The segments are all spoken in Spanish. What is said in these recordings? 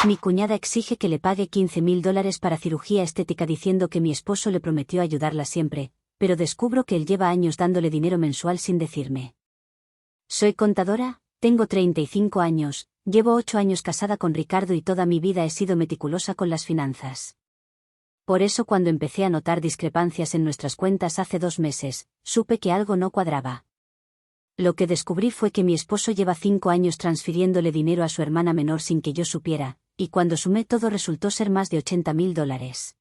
Mi cuñada exige que le pague $15.000 para cirugía estética diciendo que mi esposo le prometió ayudarla siempre, pero descubro que él lleva años dándole dinero mensual sin decirme. Soy contadora, tengo 35 años, llevo 8 años casada con Ricardo y toda mi vida he sido meticulosa con las finanzas. Por eso cuando empecé a notar discrepancias en nuestras cuentas hace 2 meses, supe que algo no cuadraba. Lo que descubrí fue que mi esposo lleva 5 años transfiriéndole dinero a su hermana menor sin que yo supiera, y cuando sumé todo resultó ser más de $80.000.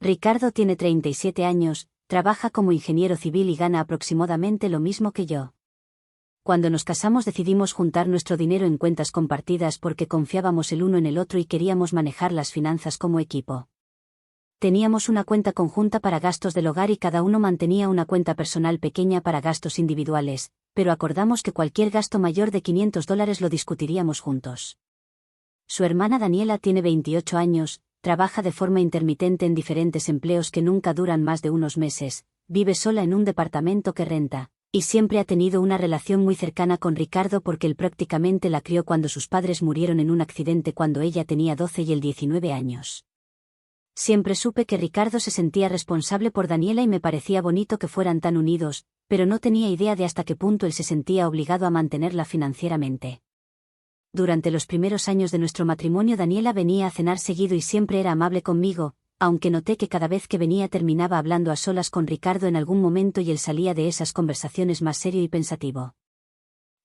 Ricardo tiene 37 años, trabaja como ingeniero civil y gana aproximadamente lo mismo que yo. Cuando nos casamos decidimos juntar nuestro dinero en cuentas compartidas porque confiábamos el uno en el otro y queríamos manejar las finanzas como equipo. Teníamos una cuenta conjunta para gastos del hogar y cada uno mantenía una cuenta personal pequeña para gastos individuales, pero acordamos que cualquier gasto mayor de $500 lo discutiríamos juntos. Su hermana Daniela tiene 28 años, trabaja de forma intermitente en diferentes empleos que nunca duran más de unos meses, vive sola en un departamento que renta, y siempre ha tenido una relación muy cercana con Ricardo porque él prácticamente la crió cuando sus padres murieron en un accidente cuando ella tenía 12 y él 19 años. Siempre supe que Ricardo se sentía responsable por Daniela y me parecía bonito que fueran tan unidos, pero no tenía idea de hasta qué punto él se sentía obligado a mantenerla financieramente. Durante los primeros años de nuestro matrimonio Daniela venía a cenar seguido y siempre era amable conmigo, aunque noté que cada vez que venía terminaba hablando a solas con Ricardo en algún momento y él salía de esas conversaciones más serio y pensativo.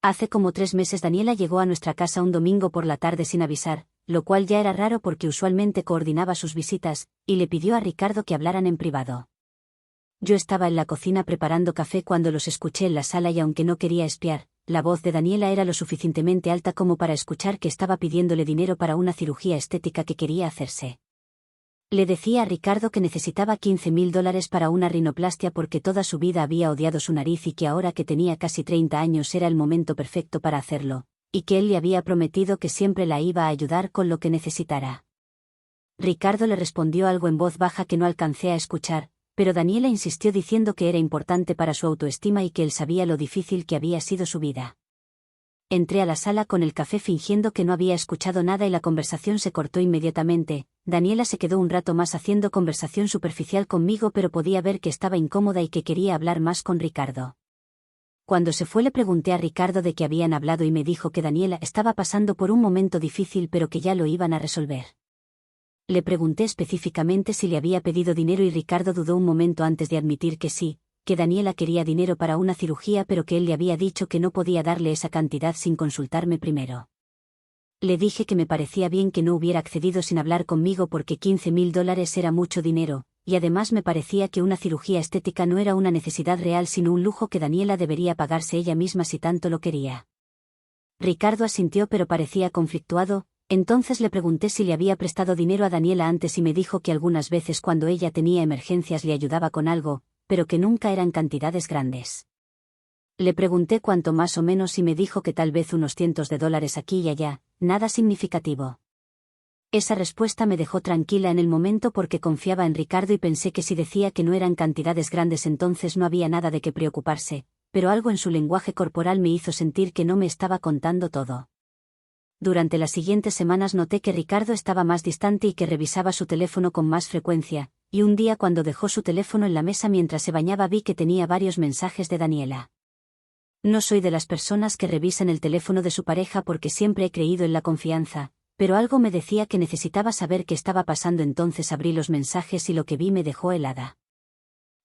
Hace como 3 meses Daniela llegó a nuestra casa un domingo por la tarde sin avisar, lo cual ya era raro porque usualmente coordinaba sus visitas, y le pidió a Ricardo que hablaran en privado. Yo estaba en la cocina preparando café cuando los escuché en la sala y aunque no quería espiar, la voz de Daniela era lo suficientemente alta como para escuchar que estaba pidiéndole dinero para una cirugía estética que quería hacerse. Le decía a Ricardo que necesitaba $15.000 para una rinoplastia porque toda su vida había odiado su nariz y que ahora que tenía casi 30 años era el momento perfecto para hacerlo, y que él le había prometido que siempre la iba a ayudar con lo que necesitara. Ricardo le respondió algo en voz baja que no alcancé a escuchar, pero Daniela insistió diciendo que era importante para su autoestima y que él sabía lo difícil que había sido su vida. Entré a la sala con el café fingiendo que no había escuchado nada y la conversación se cortó inmediatamente. Daniela se quedó un rato más haciendo conversación superficial conmigo pero podía ver que estaba incómoda y que quería hablar más con Ricardo. Cuando se fue le pregunté a Ricardo de qué habían hablado y me dijo que Daniela estaba pasando por un momento difícil pero que ya lo iban a resolver. Le pregunté específicamente si le había pedido dinero y Ricardo dudó un momento antes de admitir que sí, que Daniela quería dinero para una cirugía pero que él le había dicho que no podía darle esa cantidad sin consultarme primero. Le dije que me parecía bien que no hubiera accedido sin hablar conmigo porque $15.000 era mucho dinero, y además me parecía que una cirugía estética no era una necesidad real sino un lujo que Daniela debería pagarse ella misma si tanto lo quería. Ricardo asintió pero parecía conflictuado. Entonces le pregunté si le había prestado dinero a Daniela antes y me dijo que algunas veces cuando ella tenía emergencias le ayudaba con algo, pero que nunca eran cantidades grandes. Le pregunté cuánto más o menos y me dijo que tal vez unos $100 aquí y allá, nada significativo. Esa respuesta me dejó tranquila en el momento porque confiaba en Ricardo y pensé que si decía que no eran cantidades grandes entonces no había nada de qué preocuparse, pero algo en su lenguaje corporal me hizo sentir que no me estaba contando todo. Durante las siguientes semanas noté que Ricardo estaba más distante y que revisaba su teléfono con más frecuencia, y un día cuando dejó su teléfono en la mesa mientras se bañaba vi que tenía varios mensajes de Daniela. No soy de las personas que revisan el teléfono de su pareja porque siempre he creído en la confianza, pero algo me decía que necesitaba saber qué estaba pasando entonces abrí los mensajes y lo que vi me dejó helada.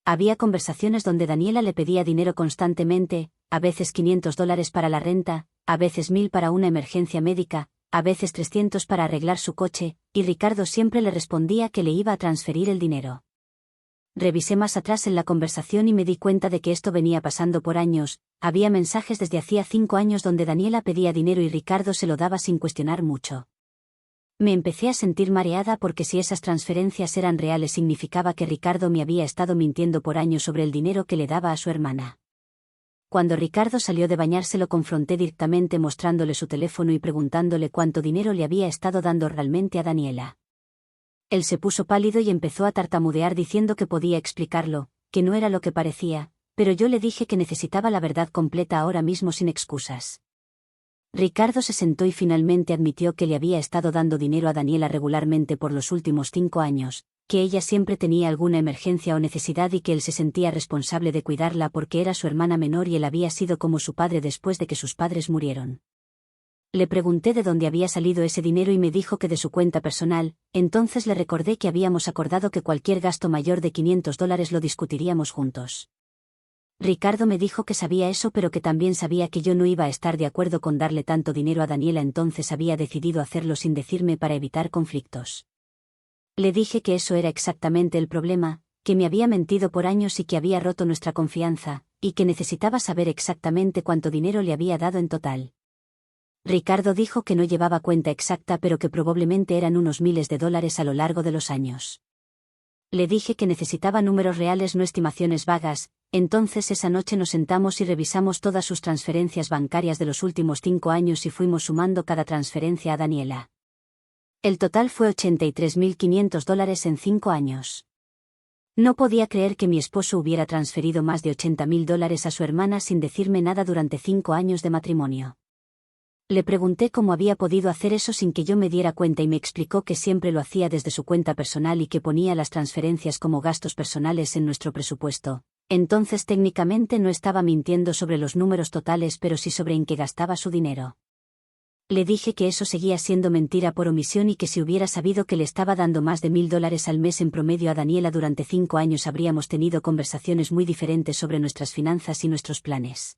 Había conversaciones donde Daniela le pedía dinero constantemente, a veces $500 para la renta, a veces $1.000 para una emergencia médica, a veces $300 para arreglar su coche, y Ricardo siempre le respondía que le iba a transferir el dinero. Revisé más atrás en la conversación y me di cuenta de que esto venía pasando por años, había mensajes desde hacía 5 años donde Daniela pedía dinero y Ricardo se lo daba sin cuestionar mucho. Me empecé a sentir mareada porque si esas transferencias eran reales significaba que Ricardo me había estado mintiendo por años sobre el dinero que le daba a su hermana. Cuando Ricardo salió de bañarse lo confronté directamente mostrándole su teléfono y preguntándole cuánto dinero le había estado dando realmente a Daniela. Él se puso pálido y empezó a tartamudear diciendo que podía explicarlo, que no era lo que parecía, pero yo le dije que necesitaba la verdad completa ahora mismo sin excusas. Ricardo se sentó y finalmente admitió que le había estado dando dinero a Daniela regularmente por los últimos 5 años, que ella siempre tenía alguna emergencia o necesidad y que él se sentía responsable de cuidarla porque era su hermana menor y él había sido como su padre después de que sus padres murieron. Le pregunté de dónde había salido ese dinero y me dijo que de su cuenta personal. Entonces le recordé que habíamos acordado que cualquier gasto mayor de $500 lo discutiríamos juntos. Ricardo me dijo que sabía eso pero que también sabía que yo no iba a estar de acuerdo con darle tanto dinero a Daniela, entonces había decidido hacerlo sin decirme para evitar conflictos. Le dije que eso era exactamente el problema, que me había mentido por años y que había roto nuestra confianza, y que necesitaba saber exactamente cuánto dinero le había dado en total. Ricardo dijo que no llevaba cuenta exacta pero que probablemente eran unos miles de dólares a lo largo de los años. Le dije que necesitaba números reales, no estimaciones vagas. Entonces esa noche nos sentamos y revisamos todas sus transferencias bancarias de los últimos 5 años y fuimos sumando cada transferencia a Daniela. El total fue $83.500 en 5 años. No podía creer que mi esposo hubiera transferido más de $80.000 a su hermana sin decirme nada durante 5 años de matrimonio. Le pregunté cómo había podido hacer eso sin que yo me diera cuenta y me explicó que siempre lo hacía desde su cuenta personal y que ponía las transferencias como gastos personales en nuestro presupuesto. Entonces técnicamente no estaba mintiendo sobre los números totales pero sí sobre en qué gastaba su dinero. Le dije que eso seguía siendo mentira por omisión y que si hubiera sabido que le estaba dando más de $1.000 al mes en promedio a Daniela durante 5 años habríamos tenido conversaciones muy diferentes sobre nuestras finanzas y nuestros planes.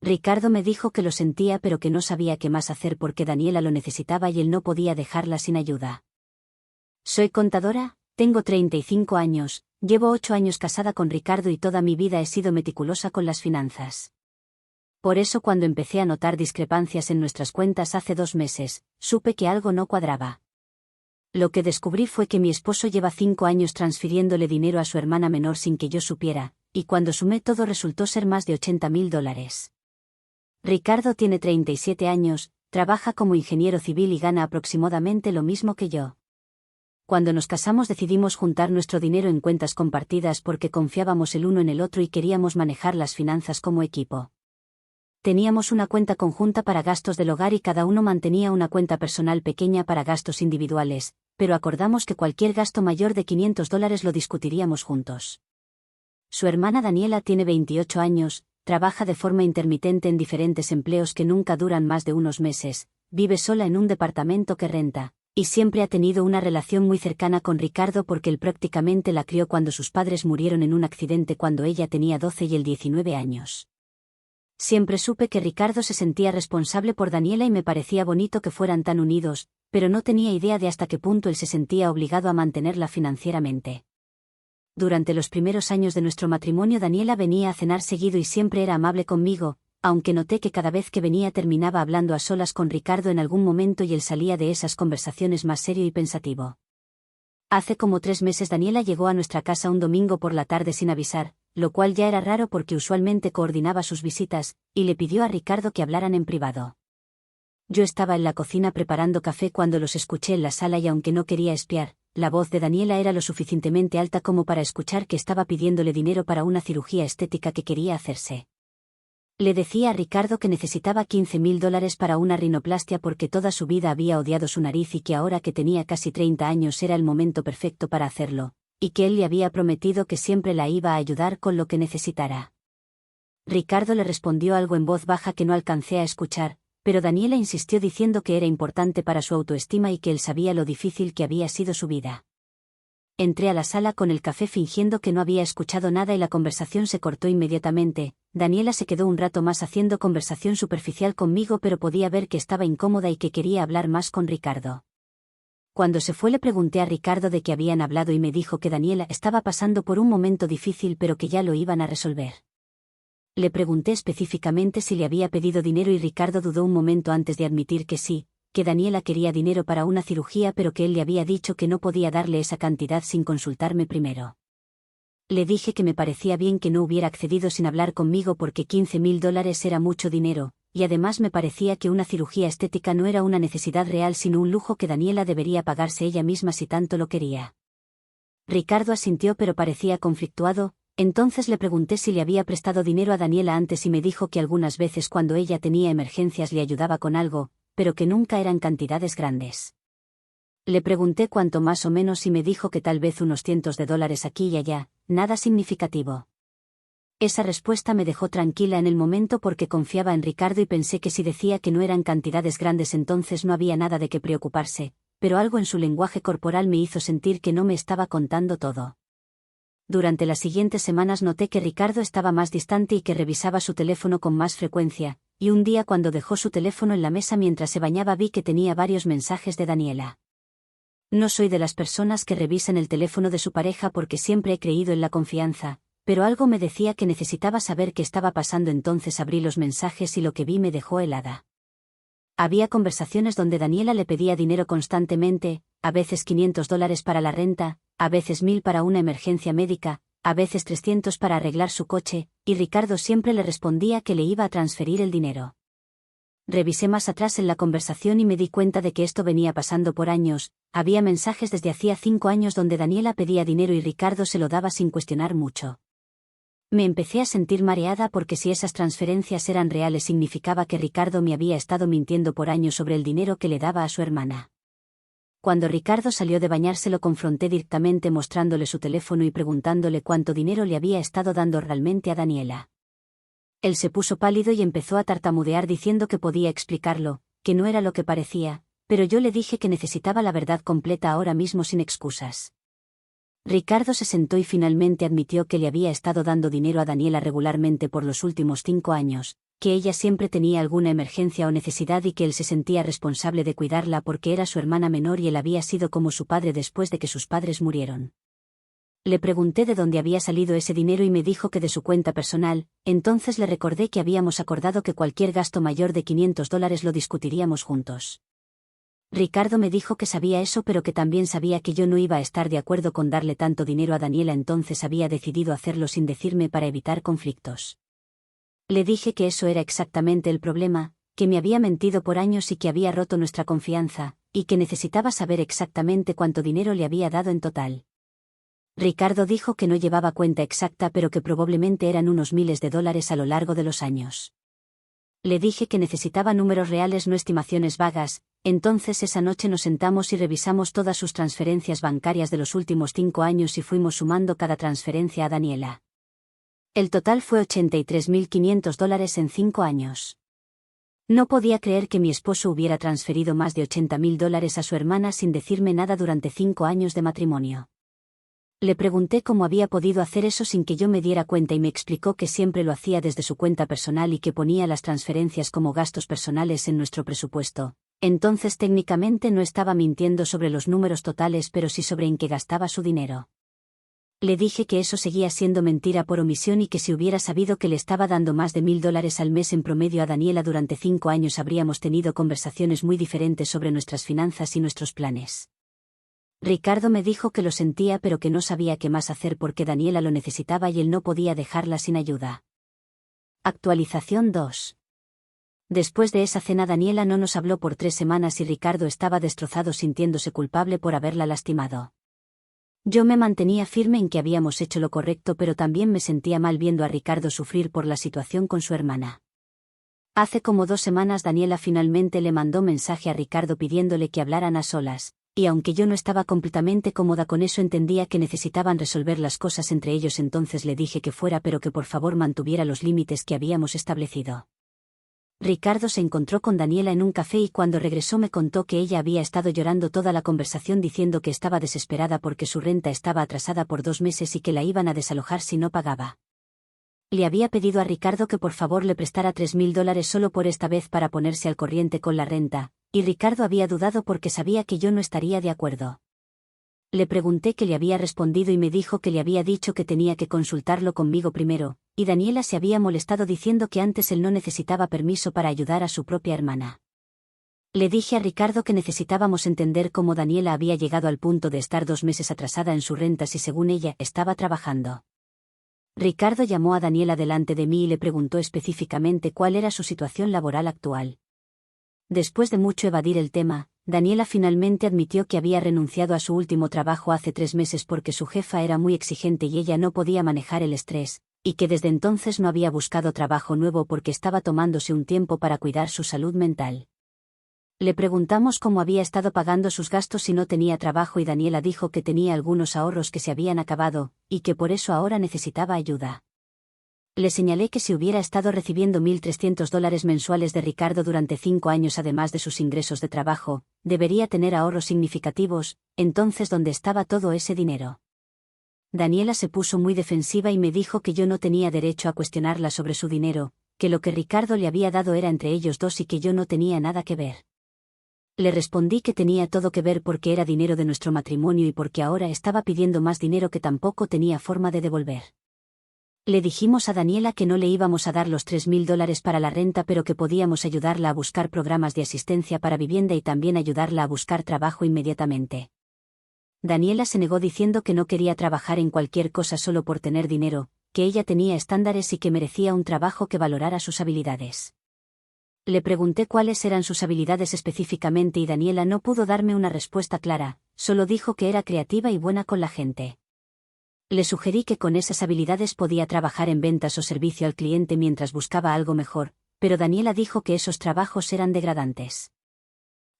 Ricardo me dijo que lo sentía pero que no sabía qué más hacer porque Daniela lo necesitaba y él no podía dejarla sin ayuda. Soy contadora, tengo 35 años, llevo 8 años casada con Ricardo y toda mi vida he sido meticulosa con las finanzas. Por eso cuando empecé a notar discrepancias en nuestras cuentas hace 2 meses, supe que algo no cuadraba. Lo que descubrí fue que mi esposo lleva 5 años transfiriéndole dinero a su hermana menor sin que yo supiera, y cuando sumé todo resultó ser más de $80.000. Ricardo tiene 37 años, trabaja como ingeniero civil y gana aproximadamente lo mismo que yo. Cuando nos casamos decidimos juntar nuestro dinero en cuentas compartidas porque confiábamos el uno en el otro y queríamos manejar las finanzas como equipo. Teníamos una cuenta conjunta para gastos del hogar y cada uno mantenía una cuenta personal pequeña para gastos individuales, pero acordamos que cualquier gasto mayor de $500 lo discutiríamos juntos. Su hermana Daniela tiene 28 años, trabaja de forma intermitente en diferentes empleos que nunca duran más de unos meses, vive sola en un departamento que renta, y siempre ha tenido una relación muy cercana con Ricardo porque él prácticamente la crió cuando sus padres murieron en un accidente cuando ella tenía 12 y él 19 años. Siempre supe que Ricardo se sentía responsable por Daniela y me parecía bonito que fueran tan unidos, pero no tenía idea de hasta qué punto él se sentía obligado a mantenerla financieramente. Durante los primeros años de nuestro matrimonio Daniela venía a cenar seguido y siempre era amable conmigo, aunque noté que cada vez que venía terminaba hablando a solas con Ricardo en algún momento y él salía de esas conversaciones más serio y pensativo. Hace como 3 meses Daniela llegó a nuestra casa un domingo por la tarde sin avisar, lo cual ya era raro porque usualmente coordinaba sus visitas, y le pidió a Ricardo que hablaran en privado. Yo estaba en la cocina preparando café cuando los escuché en la sala y aunque no quería espiar, la voz de Daniela era lo suficientemente alta como para escuchar que estaba pidiéndole dinero para una cirugía estética que quería hacerse. Le decía a Ricardo que necesitaba $15.000 para una rinoplastia porque toda su vida había odiado su nariz y que ahora que tenía casi 30 años era el momento perfecto para hacerlo, y que él le había prometido que siempre la iba a ayudar con lo que necesitara. Ricardo le respondió algo en voz baja que no alcancé a escuchar, pero Daniela insistió diciendo que era importante para su autoestima y que él sabía lo difícil que había sido su vida. Entré a la sala con el café fingiendo que no había escuchado nada y la conversación se cortó inmediatamente. Daniela se quedó un rato más haciendo conversación superficial conmigo pero podía ver que estaba incómoda y que quería hablar más con Ricardo. Cuando se fue le pregunté a Ricardo de qué habían hablado y me dijo que Daniela estaba pasando por un momento difícil pero que ya lo iban a resolver. Le pregunté específicamente si le había pedido dinero y Ricardo dudó un momento antes de admitir que sí, que Daniela quería dinero para una cirugía pero que él le había dicho que no podía darle esa cantidad sin consultarme primero. Le dije que me parecía bien que no hubiera accedido sin hablar conmigo porque $15.000 era mucho dinero, y además me parecía que una cirugía estética no era una necesidad real sino un lujo que Daniela debería pagarse ella misma si tanto lo quería. Ricardo asintió pero parecía conflictuado, Entonces le pregunté si le había prestado dinero a Daniela antes y me dijo que algunas veces cuando ella tenía emergencias le ayudaba con algo, pero que nunca eran cantidades grandes. Le pregunté cuánto más o menos y me dijo que tal vez unos cientos de dólares aquí y allá, nada significativo. Esa respuesta me dejó tranquila en el momento porque confiaba en Ricardo y pensé que si decía que no eran cantidades grandes entonces no había nada de qué preocuparse, pero algo en su lenguaje corporal me hizo sentir que no me estaba contando todo. Durante las siguientes semanas noté que Ricardo estaba más distante y que revisaba su teléfono con más frecuencia, y un día cuando dejó su teléfono en la mesa mientras se bañaba vi que tenía varios mensajes de Daniela. No soy de las personas que revisan el teléfono de su pareja porque siempre he creído en la confianza, pero algo me decía que necesitaba saber qué estaba pasando, entonces abrí los mensajes y lo que vi me dejó helada. Había conversaciones donde Daniela le pedía dinero constantemente, a veces $500 para la renta, a veces 1.000 para una emergencia médica, a veces 300 para arreglar su coche, y Ricardo siempre le respondía que le iba a transferir el dinero. Revisé más atrás en la conversación y me di cuenta de que esto venía pasando por años. Había mensajes desde hacía 5 años donde Daniela pedía dinero y Ricardo se lo daba sin cuestionar mucho. Me empecé a sentir mareada porque si esas transferencias eran reales significaba que Ricardo me había estado mintiendo por años sobre el dinero que le daba a su hermana. Cuando Ricardo salió de bañarse lo confronté directamente mostrándole su teléfono y preguntándole cuánto dinero le había estado dando realmente a Daniela. Él se puso pálido y empezó a tartamudear diciendo que podía explicarlo, que no era lo que parecía, pero yo le dije que necesitaba la verdad completa ahora mismo sin excusas. Ricardo se sentó y finalmente admitió que le había estado dando dinero a Daniela regularmente por los últimos 5 años, que ella siempre tenía alguna emergencia o necesidad y que él se sentía responsable de cuidarla porque era su hermana menor y él había sido como su padre después de que sus padres murieron. Le pregunté de dónde había salido ese dinero y me dijo que de su cuenta personal, entonces le recordé que habíamos acordado que cualquier gasto mayor de $500 lo discutiríamos juntos. Ricardo me dijo que sabía eso pero que también sabía que yo no iba a estar de acuerdo con darle tanto dinero a Daniela, entonces había decidido hacerlo sin decirme para evitar conflictos. Le dije que eso era exactamente el problema, que me había mentido por años y que había roto nuestra confianza, y que necesitaba saber exactamente cuánto dinero le había dado en total. Ricardo dijo que no llevaba cuenta exacta pero que probablemente eran unos miles de dólares a lo largo de los años. Le dije que necesitaba números reales, no estimaciones vagas. Entonces esa noche nos sentamos y revisamos todas sus transferencias bancarias de los últimos 5 años y fuimos sumando cada transferencia a Daniela. El total fue $83.500 en 5 años. No podía creer que mi esposo hubiera transferido más de $80.000 a su hermana sin decirme nada durante 5 años de matrimonio. Le pregunté cómo había podido hacer eso sin que yo me diera cuenta y me explicó que siempre lo hacía desde su cuenta personal y que ponía las transferencias como gastos personales en nuestro presupuesto. Entonces técnicamente no estaba mintiendo sobre los números totales pero sí sobre en qué gastaba su dinero. Le dije que eso seguía siendo mentira por omisión y que si hubiera sabido que le estaba dando más de $1.000 al mes en promedio a Daniela durante 5 años habríamos tenido conversaciones muy diferentes sobre nuestras finanzas y nuestros planes. Ricardo me dijo que lo sentía pero que no sabía qué más hacer porque Daniela lo necesitaba y él no podía dejarla sin ayuda. Actualización 2. Después de esa cena Daniela no nos habló por 3 semanas y Ricardo estaba destrozado sintiéndose culpable por haberla lastimado. Yo me mantenía firme en que habíamos hecho lo correcto pero también me sentía mal viendo a Ricardo sufrir por la situación con su hermana. Hace como 2 semanas Daniela finalmente le mandó mensaje a Ricardo pidiéndole que hablaran a solas, y aunque yo no estaba completamente cómoda con eso entendía que necesitaban resolver las cosas entre ellos, entonces le dije que fuera pero que por favor mantuviera los límites que habíamos establecido. Ricardo se encontró con Daniela en un café y cuando regresó me contó que ella había estado llorando toda la conversación diciendo que estaba desesperada porque su renta estaba atrasada por 2 meses y que la iban a desalojar si no pagaba. Le había pedido a Ricardo que por favor le prestara $3.000 solo por esta vez para ponerse al corriente con la renta, y Ricardo había dudado porque sabía que yo no estaría de acuerdo. Le pregunté qué le había respondido y me dijo que le había dicho que tenía que consultarlo conmigo primero, y Daniela se había molestado diciendo que antes él no necesitaba permiso para ayudar a su propia hermana. Le dije a Ricardo que necesitábamos entender cómo Daniela había llegado al punto de estar 2 meses atrasada en su renta si según ella estaba trabajando. Ricardo llamó a Daniela delante de mí y le preguntó específicamente cuál era su situación laboral actual. Después de mucho evadir el tema, Daniela finalmente admitió que había renunciado a su último trabajo hace 3 meses porque su jefa era muy exigente y ella no podía manejar el estrés, y que desde entonces no había buscado trabajo nuevo porque estaba tomándose un tiempo para cuidar su salud mental. Le preguntamos cómo había estado pagando sus gastos si no tenía trabajo y Daniela dijo que tenía algunos ahorros que se habían acabado, y que por eso ahora necesitaba ayuda. Le señalé que si hubiera estado recibiendo $1.300 mensuales de Ricardo durante 5 años además de sus ingresos de trabajo, debería tener ahorros significativos. Entonces ¿dónde estaba todo ese dinero? Daniela se puso muy defensiva y me dijo que yo no tenía derecho a cuestionarla sobre su dinero, que lo que Ricardo le había dado era entre ellos dos y que yo no tenía nada que ver. Le respondí que tenía todo que ver porque era dinero de nuestro matrimonio y porque ahora estaba pidiendo más dinero que tampoco tenía forma de devolver. Le dijimos a Daniela que no le íbamos a dar los $3.000 para la renta, pero que podíamos ayudarla a buscar programas de asistencia para vivienda y también ayudarla a buscar trabajo inmediatamente. Daniela se negó diciendo que no quería trabajar en cualquier cosa solo por tener dinero, que ella tenía estándares y que merecía un trabajo que valorara sus habilidades. Le pregunté cuáles eran sus habilidades específicamente y Daniela no pudo darme una respuesta clara, solo dijo que era creativa y buena con la gente. Le sugerí que con esas habilidades podía trabajar en ventas o servicio al cliente mientras buscaba algo mejor, pero Daniela dijo que esos trabajos eran degradantes.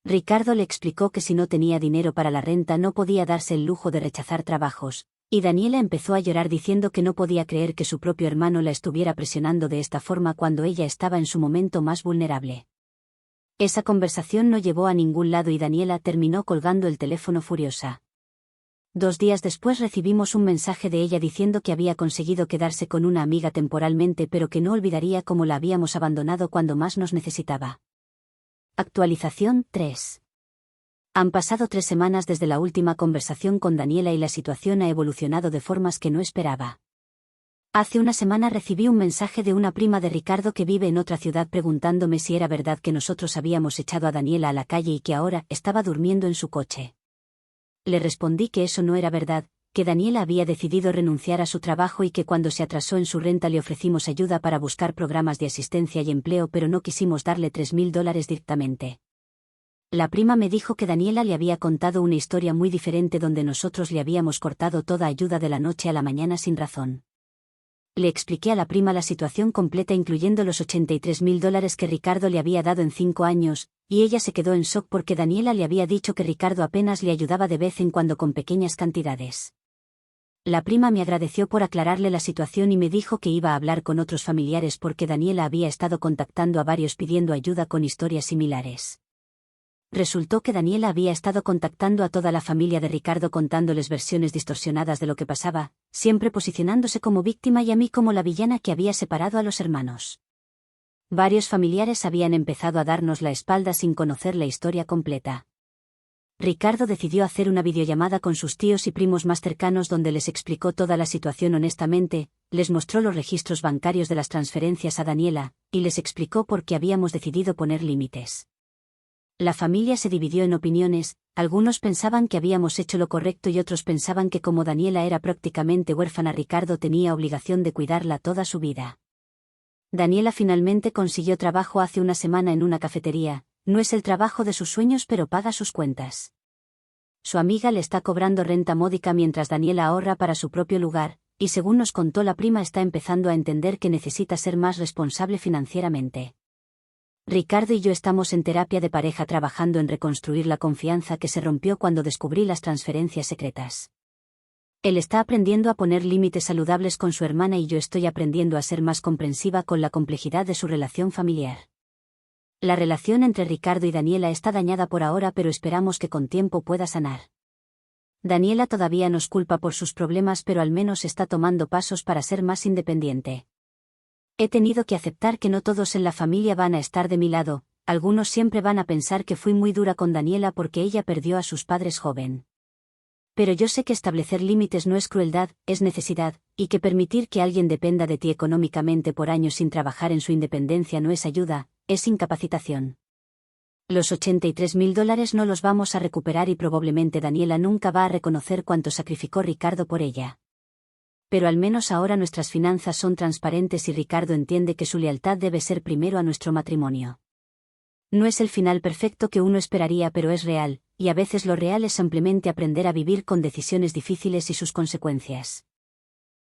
Ricardo le explicó que si no tenía dinero para la renta no podía darse el lujo de rechazar trabajos, y Daniela empezó a llorar diciendo que no podía creer que su propio hermano la estuviera presionando de esta forma cuando ella estaba en su momento más vulnerable. Esa conversación no llevó a ningún lado y Daniela terminó colgando el teléfono furiosa. 2 días después recibimos un mensaje de ella diciendo que había conseguido quedarse con una amiga temporalmente pero que no olvidaría cómo la habíamos abandonado cuando más nos necesitaba. Actualización 3. Han pasado 3 semanas desde la última conversación con Daniela y la situación ha evolucionado de formas que no esperaba. Hace una semana recibí un mensaje de una prima de Ricardo que vive en otra ciudad preguntándome si era verdad que nosotros habíamos echado a Daniela a la calle y que ahora estaba durmiendo en su coche. Le respondí que eso no era verdad, que Daniela había decidido renunciar a su trabajo y que cuando se atrasó en su renta le ofrecimos ayuda para buscar programas de asistencia y empleo pero no quisimos darle $3.000 directamente. La prima me dijo que Daniela le había contado una historia muy diferente donde nosotros le habíamos cortado toda ayuda de la noche a la mañana sin razón. Le expliqué a la prima la situación completa incluyendo los $83.000 que Ricardo le había dado en 5 años, y ella se quedó en shock porque Daniela le había dicho que Ricardo apenas le ayudaba de vez en cuando con pequeñas cantidades. La prima me agradeció por aclararle la situación y me dijo que iba a hablar con otros familiares porque Daniela había estado contactando a varios pidiendo ayuda con historias similares. Resultó que Daniela había estado contactando a toda la familia de Ricardo contándoles versiones distorsionadas de lo que pasaba, siempre posicionándose como víctima y a mí como la villana que había separado a los hermanos. Varios familiares habían empezado a darnos la espalda sin conocer la historia completa. Ricardo decidió hacer una videollamada con sus tíos y primos más cercanos donde les explicó toda la situación honestamente, les mostró los registros bancarios de las transferencias a Daniela, y les explicó por qué habíamos decidido poner límites. La familia se dividió en opiniones, algunos pensaban que habíamos hecho lo correcto y otros pensaban que como Daniela era prácticamente huérfana Ricardo tenía obligación de cuidarla toda su vida. Daniela finalmente consiguió trabajo hace una semana en una cafetería, no es el trabajo de sus sueños pero paga sus cuentas. Su amiga le está cobrando renta módica mientras Daniela ahorra para su propio lugar, y según nos contó la prima está empezando a entender que necesita ser más responsable financieramente. Ricardo y yo estamos en terapia de pareja trabajando en reconstruir la confianza que se rompió cuando descubrí las transferencias secretas. Él está aprendiendo a poner límites saludables con su hermana y yo estoy aprendiendo a ser más comprensiva con la complejidad de su relación familiar. La relación entre Ricardo y Daniela está dañada por ahora pero esperamos que con tiempo pueda sanar. Daniela todavía nos culpa por sus problemas pero al menos está tomando pasos para ser más independiente. He tenido que aceptar que no todos en la familia van a estar de mi lado, algunos siempre van a pensar que fui muy dura con Daniela porque ella perdió a sus padres joven. Pero yo sé que establecer límites no es crueldad, es necesidad, y que permitir que alguien dependa de ti económicamente por años sin trabajar en su independencia no es ayuda, es incapacitación. Los $83.000 no los vamos a recuperar y probablemente Daniela nunca va a reconocer cuánto sacrificó Ricardo por ella. Pero al menos ahora nuestras finanzas son transparentes y Ricardo entiende que su lealtad debe ser primero a nuestro matrimonio. No es el final perfecto que uno esperaría, pero es real, y a veces lo real es simplemente aprender a vivir con decisiones difíciles y sus consecuencias.